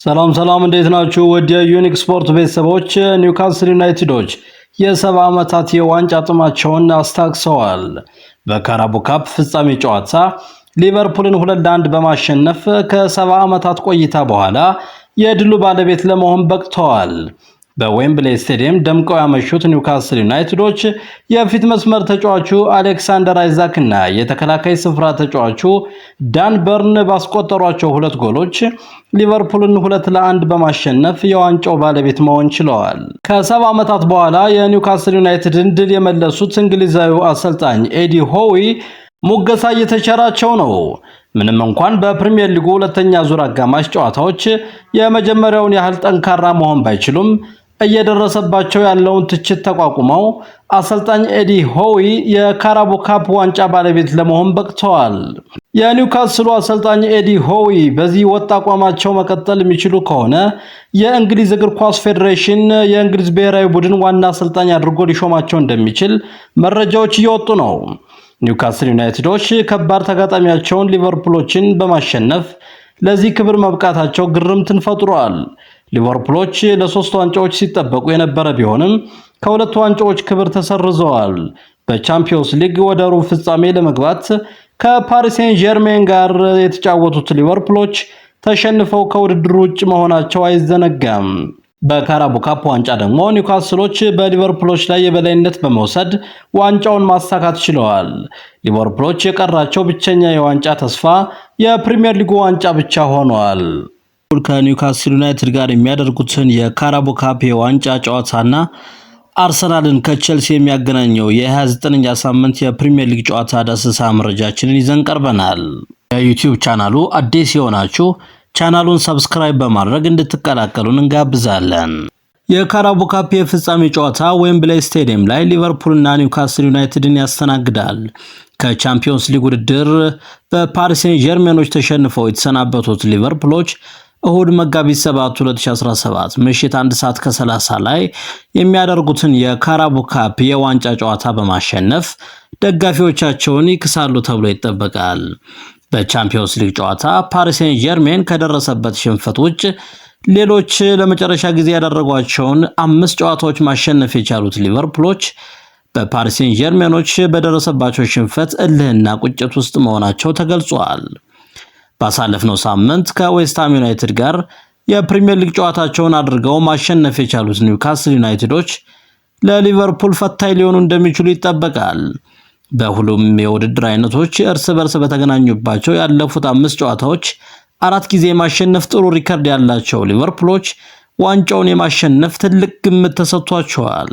ሰላም እንዴት ናችሁ? ወደ ዩኒክ ስፖርት ቤተሰቦች ኒውካስል ዩናይትዶች የ70 ዓመታት የዋንጫ ጥማቸውን አስታግሰዋል። በካራቦ ካፕ ፍጻሜ ጨዋታ ሊቨርፑልን 2-1 በማሸነፍ ከ70 ዓመታት ቆይታ በኋላ የድሉ ባለቤት ለመሆን በቅተዋል። በዌምብሌ ስቴዲየም ደምቀው ያመሹት ኒውካስል ዩናይትዶች የፊት መስመር ተጫዋቹ አሌክሳንደር አይዛክ እና የተከላካይ ስፍራ ተጫዋቹ ዳን በርን ባስቆጠሯቸው ሁለት ጎሎች ሊቨርፑልን 2-1 በማሸነፍ የዋንጫው ባለቤት መሆን ችለዋል። ከ70 ዓመታት በኋላ የኒውካስል ዩናይትድን ድል የመለሱት እንግሊዛዊው አሰልጣኝ ኤዲ ሆዊ ሙገሳ እየተቸራቸው ነው። ምንም እንኳን በፕሪሚየር ሊጉ ሁለተኛ ዙር አጋማሽ ጨዋታዎች የመጀመሪያውን ያህል ጠንካራ መሆን ባይችሉም እየደረሰባቸው ያለውን ትችት ተቋቁመው አሰልጣኝ ኤዲ ሆዊ የካራቦ ካፕ ዋንጫ ባለቤት ለመሆን በቅተዋል። የኒውካስሉ አሰልጣኝ ኤዲ ሆዊ በዚህ ወጥ አቋማቸው መቀጠል የሚችሉ ከሆነ የእንግሊዝ እግር ኳስ ፌዴሬሽን የእንግሊዝ ብሔራዊ ቡድን ዋና አሰልጣኝ አድርጎ ሊሾማቸው እንደሚችል መረጃዎች እየወጡ ነው። ኒውካስል ዩናይትዶች ከባድ ተጋጣሚያቸውን ሊቨርፑሎችን በማሸነፍ ለዚህ ክብር መብቃታቸው ግርምትን ፈጥሯል። ሊቨርፑሎች ለሶስት ዋንጫዎች ሲጠበቁ የነበረ ቢሆንም ከሁለት ዋንጫዎች ክብር ተሰርዘዋል። በቻምፒዮንስ ሊግ ወደ ሩብ ፍጻሜ ለመግባት ከፓሪስ ሴን ጀርሜን ጋር የተጫወቱት ሊቨርፑሎች ተሸንፈው ከውድድሩ ውጭ መሆናቸው አይዘነጋም። በካራቦ ካፕ ዋንጫ ደግሞ ኒውካስሎች በሊቨርፑሎች ላይ የበላይነት በመውሰድ ዋንጫውን ማሳካት ችለዋል። ሊቨርፑሎች የቀራቸው ብቸኛ የዋንጫ ተስፋ የፕሪሚየር ሊጉ ዋንጫ ብቻ ሆኗል። ከኒውካስል ዩናይትድ ጋር የሚያደርጉትን የካራቦ ካፕ የዋንጫ ጨዋታና አርሰናልን ከቼልሲ የሚያገናኘው የ29ኛ ሳምንት የፕሪሚየር ሊግ ጨዋታ ዳሰሳ መረጃችንን ይዘን ቀርበናል። የዩቲዩብ ቻናሉ አዲስ የሆናችሁ ቻናሉን ሰብስክራይብ በማድረግ እንድትቀላቀሉን እንጋብዛለን። የካራቦ ካፕ የፍጻሜ ጨዋታ ዌምብሌ ስቴዲየም ላይ ሊቨርፑልና ኒውካስል ዩናይትድን ያስተናግዳል። ከቻምፒዮንስ ሊግ ውድድር በፓሪስ ሴን ጀርሜኖች ተሸንፈው የተሰናበቱት ሊቨርፑሎች እሁድ መጋቢት 7 2017 ምሽት 1 ሰዓት ከ30 ላይ የሚያደርጉትን የካራቦ ካፕ የዋንጫ ጨዋታ በማሸነፍ ደጋፊዎቻቸውን ይክሳሉ ተብሎ ይጠበቃል። በቻምፒዮንስ ሊግ ጨዋታ ፓሪስ ሴን ጀርሜን ከደረሰበት ሽንፈት ውጭ ሌሎች ለመጨረሻ ጊዜ ያደረጓቸውን 5 ጨዋታዎች ማሸነፍ የቻሉት ሊቨርፑሎች በፓሪስ ሴን ጀርሜኖች በደረሰባቸው ሽንፈት እልህና ቁጭት ውስጥ መሆናቸው ተገልጿል። ባሳለፍነው ሳምንት ከዌስትሃም ዩናይትድ ጋር የፕሪሚየር ሊግ ጨዋታቸውን አድርገው ማሸነፍ የቻሉት ኒውካስል ዩናይትዶች ለሊቨርፑል ፈታኝ ሊሆኑ እንደሚችሉ ይጠበቃል። በሁሉም የውድድር አይነቶች እርስ በርስ በተገናኙባቸው ያለፉት 5 ጨዋታዎች 4 ጊዜ ማሸነፍ ጥሩ ሪከርድ ያላቸው ሊቨርፑሎች ዋንጫውን የማሸነፍ ትልቅ ግምት ተሰጥቷቸዋል።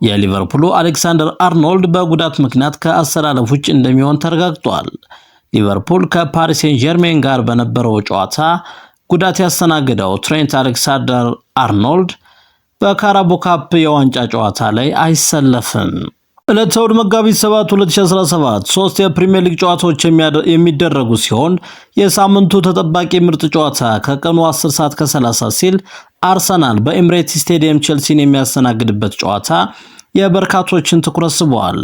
የሊቨርፑሉ አሌክሳንደር አርኖልድ በጉዳት ምክንያት ከአሰላለፍ ውጭ እንደሚሆን ተረጋግጧል። ሊቨርፑል ከፓሪስ ሴን ጀርሜን ጋር በነበረው ጨዋታ ጉዳት ያስተናገደው ትሬንት አሌክሳንደር አርኖልድ በካራቦ ካፕ የዋንጫ ጨዋታ ላይ አይሰለፍም። ዕለተ እሁድ መጋቢት 7 2017 3 የፕሪሚየር ሊግ ጨዋታዎች የሚደረጉ ሲሆን የሳምንቱ ተጠባቂ ምርጥ ጨዋታ ከቀኑ 10 ሰዓት ከ30 ሲል አርሰናል በኤምሬትስ ስቴዲየም ቼልሲን የሚያስተናግድበት ጨዋታ የበርካቶችን ትኩረት ስቧል።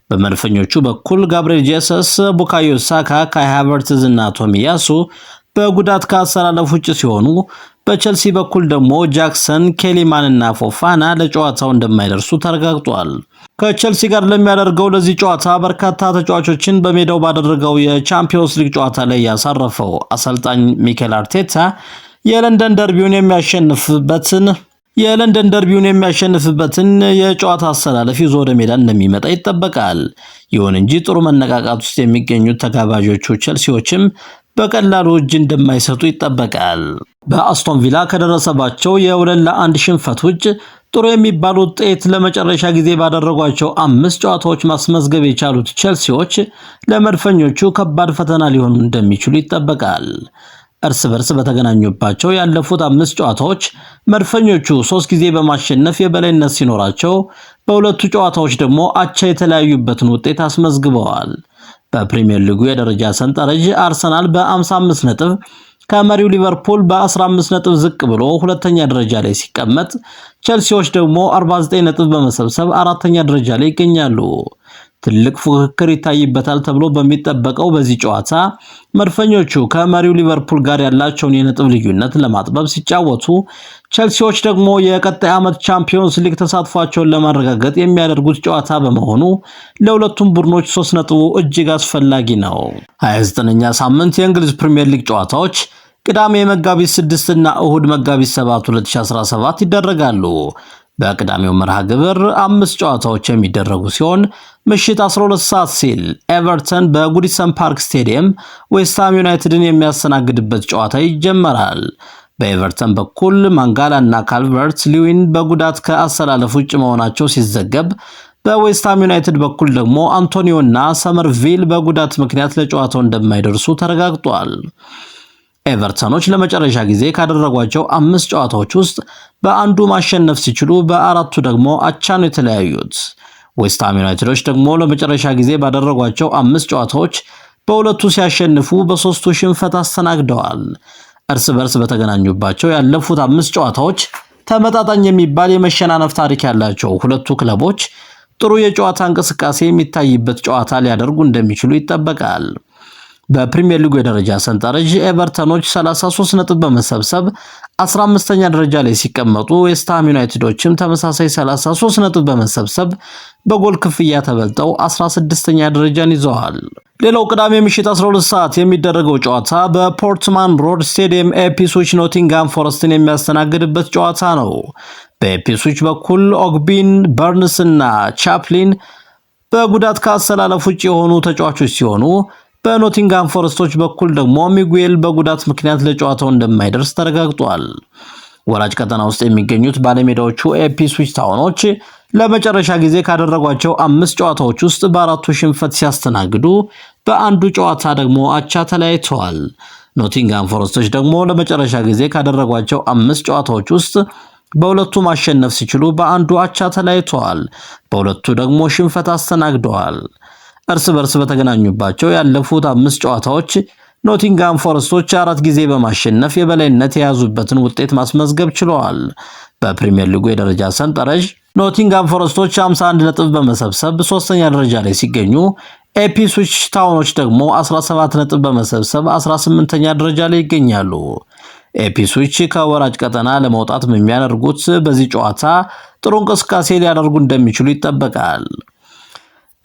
በመድፈኞቹ በኩል ጋብሪኤል ጄሰስ፣ ቡካዮ ሳካ፣ ካይ ሃቨርትዝ እና ቶሚያሱ በጉዳት ከአሰላለፍ ውጭ ሲሆኑ በቼልሲ በኩል ደግሞ ጃክሰን፣ ኬሊማን እና ፎፋና ለጨዋታው እንደማይደርሱ ተረጋግጧል። ከቼልሲ ጋር ለሚያደርገው ለዚህ ጨዋታ በርካታ ተጫዋቾችን በሜዳው ባደረገው የቻምፒዮንስ ሊግ ጨዋታ ላይ ያሳረፈው አሰልጣኝ ሚኬል አርቴታ የለንደን ደርቢውን የሚያሸንፍበትን የጨዋታ አሰላለፍ ይዞ ወደ ሜዳ እንደሚመጣ ይጠበቃል። ይሁን እንጂ ጥሩ መነቃቃት ውስጥ የሚገኙት ተጋባዦቹ ቼልሲዎችም በቀላሉ እጅ እንደማይሰጡ ይጠበቃል። በአስቶን ቪላ ከደረሰባቸው የ2-1 ሽንፈት ውጭ ጥሩ የሚባል ውጤት ለመጨረሻ ጊዜ ባደረጓቸው 5 ጨዋታዎች ማስመዝገብ የቻሉት ቼልሲዎች ለመድፈኞቹ ከባድ ፈተና ሊሆኑ እንደሚችሉ ይጠበቃል። እርስ በርስ በተገናኙባቸው ያለፉት 5 ጨዋታዎች መድፈኞቹ 3 ጊዜ በማሸነፍ የበላይነት ሲኖራቸው በሁለቱ ጨዋታዎች ደግሞ አቻ የተለያዩበትን ውጤት አስመዝግበዋል። በፕሪሚየር ሊጉ የደረጃ ሰንጠረዥ አርሰናል በ55 ነጥብ ከመሪው ሊቨርፑል በ15 ነጥብ ዝቅ ብሎ ሁለተኛ ደረጃ ላይ ሲቀመጥ ቼልሲዎች ደግሞ 49 ነጥብ በመሰብሰብ አራተኛ ደረጃ ላይ ይገኛሉ። ትልቅ ፉክክር ይታይበታል ተብሎ በሚጠበቀው በዚህ ጨዋታ መድፈኞቹ ከመሪው ሊቨርፑል ጋር ያላቸውን የነጥብ ልዩነት ለማጥበብ ሲጫወቱ፣ ቸልሲዎች ደግሞ የቀጣይ ዓመት ቻምፒዮንስ ሊግ ተሳትፏቸውን ለማረጋገጥ የሚያደርጉት ጨዋታ በመሆኑ ለሁለቱም ቡድኖች 3 ነጥቡ እጅግ አስፈላጊ ነው። 29ኛ ሳምንት የእንግሊዝ ፕሪሚየር ሊግ ጨዋታዎች ቅዳሜ መጋቢት 6 እና እሁድ መጋቢት 7 2017 ይደረጋሉ። በቅዳሜው መርሃ ግብር 5 ጨዋታዎች የሚደረጉ ሲሆን ምሽት 12 ሰዓት ሲል ኤቨርተን በጉዲሰን ፓርክ ስቴዲየም ዌስትሃም ዩናይትድን የሚያስተናግድበት ጨዋታ ይጀመራል። በኤቨርተን በኩል ማንጋላ እና ካልቨርት ሊዊን በጉዳት ከአሰላለፍ ውጭ መሆናቸው ሲዘገብ፣ በዌስትሃም ዩናይትድ በኩል ደግሞ አንቶኒዮ እና ሰመርቪል በጉዳት ምክንያት ለጨዋታው እንደማይደርሱ ተረጋግጧል። ኤቨርተኖች ለመጨረሻ ጊዜ ካደረጓቸው 5 ጨዋታዎች ውስጥ በአንዱ ማሸነፍ ሲችሉ በአራቱ ደግሞ አቻ ነው የተለያዩት። ዌስትሃም ዩናይትዶች ደግሞ ለመጨረሻ ጊዜ ባደረጓቸው 5 ጨዋታዎች በሁለቱ ሲያሸንፉ በ3ቱ ሽንፈት አስተናግደዋል። እርስ በርስ በተገናኙባቸው ያለፉት 5 ጨዋታዎች ተመጣጣኝ የሚባል የመሸናነፍ ታሪክ ያላቸው ሁለቱ ክለቦች ጥሩ የጨዋታ እንቅስቃሴ የሚታይበት ጨዋታ ሊያደርጉ እንደሚችሉ ይጠበቃል። በፕሪሚየር ሊጉ የደረጃ ሰንጠረዥ ኤቨርተኖች 33 ነጥብ በመሰብሰብ 15ኛ ደረጃ ላይ ሲቀመጡ፣ ዌስትሃም ዩናይትዶችም ተመሳሳይ 33 ነጥብ በመሰብሰብ በጎል ክፍያ ተበልጠው 16ኛ ደረጃን ይዘዋል። ሌላው ቅዳሜ ምሽት 12 ሰዓት የሚደረገው ጨዋታ በፖርትማን ሮድ ስቴዲየም ኢፕስዊች ኖቲንግሃም ፎረስትን የሚያስተናግድበት ጨዋታ ነው። በኢፕስዊች በኩል ኦግቢን፣ በርንስ እና ቻፕሊን በጉዳት ከአሰላለፍ ውጭ የሆኑ ተጫዋቾች ሲሆኑ፣ በኖቲንግሃም ፎረስቶች በኩል ደግሞ ሚጉኤል በጉዳት ምክንያት ለጨዋታው እንደማይደርስ ተረጋግጧል። ወራጅ ቀጠና ውስጥ የሚገኙት ባለሜዳዎቹ ኢፕስዊች ታውኖች ለመጨረሻ ጊዜ ካደረጓቸው 5 ጨዋታዎች ውስጥ በአራቱ ሽንፈት ሲያስተናግዱ፣ በአንዱ ጨዋታ ደግሞ አቻ ተለያይተዋል። ኖቲንግሃም ፎረስቶች ደግሞ ለመጨረሻ ጊዜ ካደረጓቸው 5 ጨዋታዎች ውስጥ በሁለቱ ማሸነፍ ሲችሉ በአንዱ አቻ ተለያይተዋል። በሁለቱ ደግሞ ሽንፈት አስተናግደዋል። እርስ በርስ በተገናኙባቸው ያለፉት 5 ጨዋታዎች ኖቲንግሃም ፎረስቶች 4 ጊዜ በማሸነፍ የበላይነት የያዙበትን ውጤት ማስመዝገብ ችለዋል። በፕሪሚየር ሊጉ የደረጃ ሰንጠረዥ ኖቲንግሃም ፎረስቶች 51 ነጥብ በመሰብሰብ 3ኛ ደረጃ ላይ ሲገኙ፣ ኢፕስዊች ታውኖች ደግሞ 17 ነጥብ በመሰብሰብ 18ኛ ደረጃ ላይ ይገኛሉ። ኢፕስዊች ከወራጅ ቀጠና ለመውጣት የሚያደርጉት በዚህ ጨዋታ ጥሩ እንቅስቃሴ ሊያደርጉ እንደሚችሉ ይጠበቃል።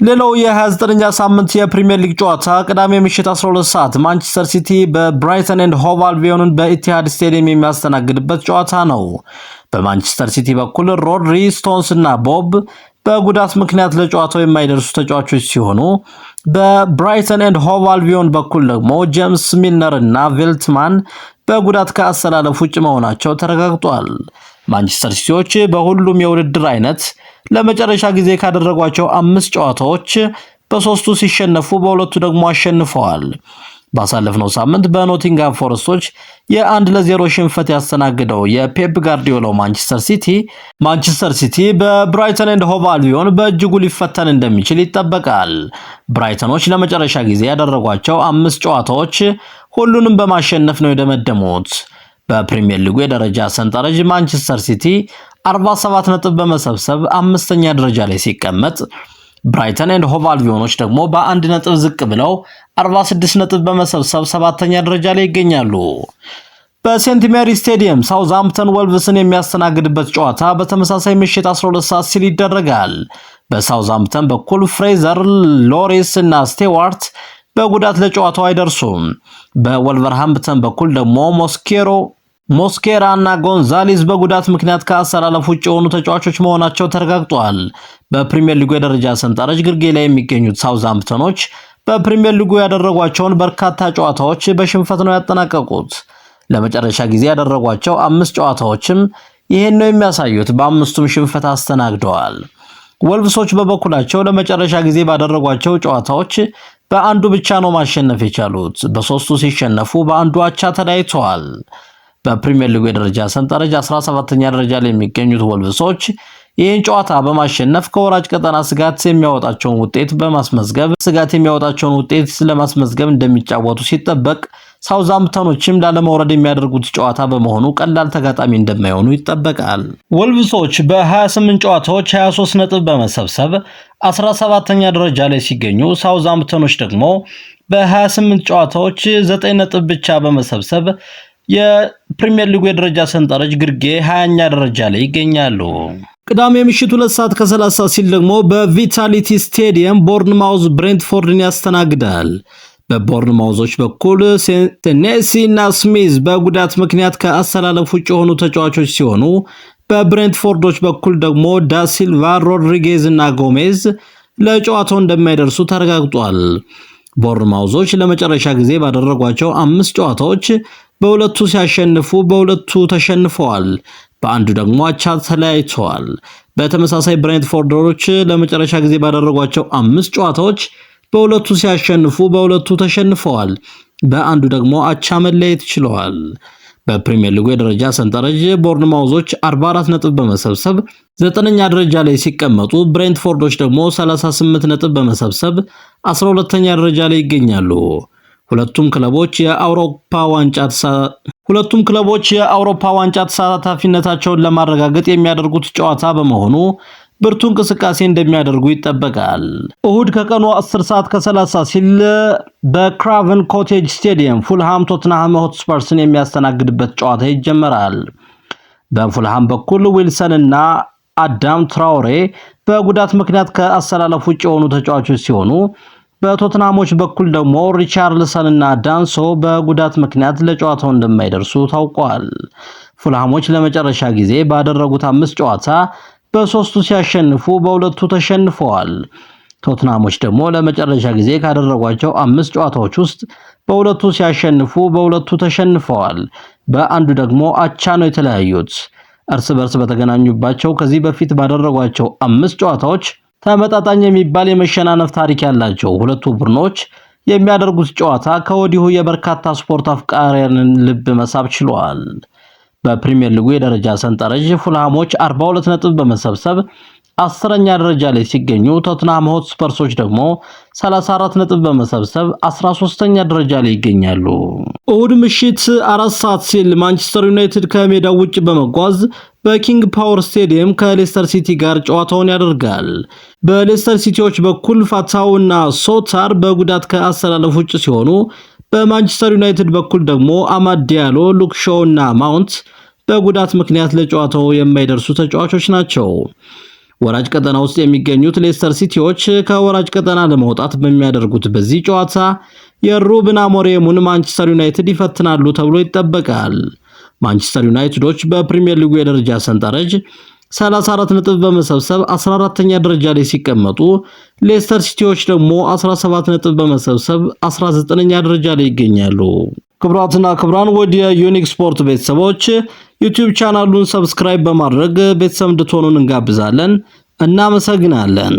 ሌላው የ29ኛ ሳምንት የፕሪሚየር ሊግ ጨዋታ ቅዳሜ ምሽት 12 ሰዓት ማንቸስተር ሲቲ በብራይተን ኤንድ ሆቭ አልቢዮንን በኢቲሃድ ስቴዲየም የሚያስተናግድበት ጨዋታ ነው። በማንቸስተር ሲቲ በኩል ሮድሪ፣ ስቶንስ እና ቦብ በጉዳት ምክንያት ለጨዋታው የማይደርሱ ተጫዋቾች ሲሆኑ፣ በብራይተን ኤንድ ሆቭ አልቢዮን በኩል ደግሞ ጄምስ ሚልነር እና ቬልትማን በጉዳት ከአሰላለፍ ውጭ መሆናቸው ተረጋግጧል። ማንቸስተር ሲቲዎች በሁሉም የውድድር አይነት ለመጨረሻ ጊዜ ካደረጓቸው 5 ጨዋታዎች በ3ቱ ሲሸነፉ በሁለቱ ደግሞ አሸንፈዋል። ባሳለፍነው ሳምንት በኖቲንግሃም ፎረስቶች የ1-0 ሽንፈት ያስተናገደው የፔፕ ጋርዲዮላው ማንቸስተር ሲቲ በብራይተን ኤንድ ሆቭ አልቢዮን በእጅጉ ሊፈተን እንደሚችል ይጠበቃል። ብራይተኖች ለመጨረሻ ጊዜ ያደረጓቸው 5 ጨዋታዎች ሁሉንም በማሸነፍ ነው የደመደሙት። በፕሪሚየር ሊጉ የደረጃ ሰንጠረዥ ማንቸስተር ሲቲ 47 ነጥብ በመሰብሰብ 5ኛ ደረጃ ላይ ሲቀመጥ፣ ብራይተን ኤንድ ሆቭ አልቢዮኖች ደግሞ በ1 ነጥብ ዝቅ ብለው 46 ነጥብ በመሰብሰብ 7ኛ ደረጃ ላይ ይገኛሉ። በሴንት ሜሪ ስቴዲየም ሳውዝሃምፕተን ወልቭስን የሚያስተናግድበት ጨዋታ በተመሳሳይ ምሽት 12 ሰዓት ሲል ይደረጋል። በሳውዝሃምፕተን በኩል ፍሬዘር፣ ሎሪስ እና ስቴዋርት በጉዳት ለጨዋታው አይደርሱም። በወልቨርሃምፕተን በኩል ደግሞ ሞስኬራ እና ጎንዛሌዝ በጉዳት ምክንያት ከአሰላለፍ ውጭ የሆኑ ተጫዋቾች መሆናቸው ተረጋግጧል። በፕሪሚየር ሊጉ የደረጃ ሰንጠረዥ ግርጌ ላይ የሚገኙት ሳውዝሃምፕተኖች በፕሪሚየር ሊጉ ያደረጓቸውን በርካታ ጨዋታዎች በሽንፈት ነው ያጠናቀቁት። ለመጨረሻ ጊዜ ያደረጓቸው 5 ጨዋታዎችም ይሄን ነው የሚያሳዩት። በ5ቱም ሽንፈት አስተናግደዋል። ወልቭሶች በበኩላቸው ለመጨረሻ ጊዜ ባደረጓቸው ጨዋታዎች በአንዱ ብቻ ነው ማሸነፍ የቻሉት። በ3ቱ ሲሸነፉ በአንዱ አቻ ተለያይተዋል። በፕሪሚየር ሊጉ የደረጃ ሰንጠረዥ 17ኛ ደረጃ ላይ የሚገኙት ወልቭሶች ይህን ጨዋታ በማሸነፍ ከወራጅ ቀጠና ስጋት የሚያወጣቸውን ውጤት ለማስመዝገብ እንደሚጫወቱ ሲጠበቅ ሳውዛምፕተኖችም ላለመውረድ የሚያደርጉት ጨዋታ በመሆኑ ቀላል ተጋጣሚ እንደማይሆኑ ይጠበቃል። ወልቭሶች በ28 ጨዋታዎች 23 ነጥብ በመሰብሰብ 17ኛ ደረጃ ላይ ሲገኙ ሳውዛምፕተኖች ደግሞ በ28 ጨዋታዎች 9 ነጥብ ብቻ በመሰብሰብ የፕሪሚየር ሊጉ የደረጃ ሰንጠረዥ ግርጌ 20ኛ ደረጃ ላይ ይገኛሉ። ቅዳሜ ምሽት 2:30 ሲል ደግሞ በቪታሊቲ ስቴዲየም ቦርንማውዝ ብሬንትፎርድን ያስተናግዳል። በቦርንማውዞች በኩል ሴኔሲ እና ስሚዝ በጉዳት ምክንያት ከአሰላለፍ ውጭ የሆኑ ተጫዋቾች ሲሆኑ በብሬንትፎርዶች በኩል ደግሞ ዳሲልቫ፣ ሮድሪጌዝ እና ጎሜዝ ለጨዋታው እንደማይደርሱ ተረጋግጧል። ቦርንማውዞች ለመጨረሻ ጊዜ ባደረጓቸው 5 ጨዋታዎች በሁለቱ ሲያሸንፉ በሁለቱ ተሸንፈዋል። በአንዱ ደግሞ አቻ ተለያይተዋል። በተመሳሳይ ብሬንትፎርዶች ለመጨረሻ ጊዜ ባደረጓቸው 5 ጨዋታዎች በሁለቱ ሲያሸንፉ በሁለቱ ተሸንፈዋል። በአንዱ ደግሞ አቻ መለየት ችለዋል። በፕሪሚየር ሊጉ የደረጃ ሰንጠረዥ ቦርንማውዞች 44 ነጥብ በመሰብሰብ 9ኛ ደረጃ ላይ ሲቀመጡ ብሬንትፎርዶች ደግሞ 38 ነጥብ በመሰብሰብ 12ኛ ደረጃ ላይ ይገኛሉ። ሁለቱም ክለቦች የአውሮፓ ዋንጫ ተሳታፊነታቸውን ለማረጋገጥ የሚያደርጉት ጨዋታ በመሆኑ ብርቱ እንቅስቃሴ እንደሚያደርጉ ይጠበቃል። እሁድ ከቀኑ 10:30 ሲል በክራቨን ኮቴጅ ስቴዲየም ፉልሃም ቶትንሃም ሆትስፐርስን የሚያስተናግድበት ጨዋታ ይጀመራል። በፉልሃም በኩል ዊልሰን እና አዳም ትራውሬ በጉዳት ምክንያት ከአሰላለፍ ውጭ የሆኑ ተጫዋቾች ሲሆኑ በቶትንሃሞች በኩል ደግሞ ሪቻርልሰን እና ዳንሶ በጉዳት ምክንያት ለጨዋታው እንደማይደርሱ ታውቋል። ፉልሃሞች ለመጨረሻ ጊዜ ባደረጉት 5 ጨዋታ በ3ቱ ሲያሸንፉ በሁለቱ ተሸንፈዋል። ቶትንሃሞች ደግሞ ለመጨረሻ ጊዜ ካደረጓቸው 5 ጨዋታዎች ውስጥ በሁለቱ ሲያሸንፉ በሁለቱ ተሸንፈዋል። በአንዱ ደግሞ አቻ ነው የተለያዩት። እርስ በርስ በተገናኙባቸው ከዚህ በፊት ባደረጓቸው 5 ጨዋታዎች ተመጣጣኝ የሚባል የመሸናነፍ ታሪክ ያላቸው ሁለቱ ቡድኖች የሚያደርጉት ጨዋታ ከወዲሁ የበርካታ ስፖርት አፍቃሪያንን ልብ መሳብ ችሏል። በፕሪሚየር ሊጉ የደረጃ ሰንጠረዥ ፉልሃሞች 42 ነጥብ በመሰብሰብ 10ኛ ደረጃ ላይ ሲገኙ ቶትንሃም ሆትስፐርሶች ደግሞ 34 ነጥብ በመሰብሰብ 13ኛ ደረጃ ላይ ይገኛሉ። እሁድ ምሽት 4 ሰዓት ሲል ማንቸስተር ዩናይትድ ከሜዳው ውጭ በመጓዝ በኪንግ ፓወር ስቴዲየም ከሌስተር ሲቲ ጋር ጨዋታውን ያደርጋል። በሌስተር ሲቲዎች በኩል ፋታው እና ሶታር በጉዳት ከአሰላለፍ ውጭ ሲሆኑ በማንቸስተር ዩናይትድ በኩል ደግሞ አማድ ዲያሎ፣ ሉክ ሾው እና ማውንት በጉዳት ምክንያት ለጨዋታው የማይደርሱ ተጫዋቾች ናቸው። ወራጅ ቀጠና ውስጥ የሚገኙት ሌስተር ሲቲዎች ከወራጅ ቀጠና ለመውጣት በሚያደርጉት በዚህ ጨዋታ የሩበን አሞሪምን ማንቸስተር ዩናይትድ ይፈትናሉ ተብሎ ይጠበቃል። ማንቸስተር ዩናይትዶች በፕሪሚየር ሊጉ የደረጃ ሰንጠረዥ 34 ነጥብ በመሰብሰብ 14ኛ ደረጃ ላይ ሲቀመጡ ሌስተር ሲቲዎች ደግሞ 17 ነጥብ በመሰብሰብ 19ኛ ደረጃ ላይ ይገኛሉ። ክቡራትና ክቡራን ወደ ዩኒክ ስፖርት ቤተሰቦች ዩቲዩብ ቻናሉን ሰብስክራይብ በማድረግ ቤተሰብ እንድትሆኑ እንጋብዛለን። እናመሰግናለን።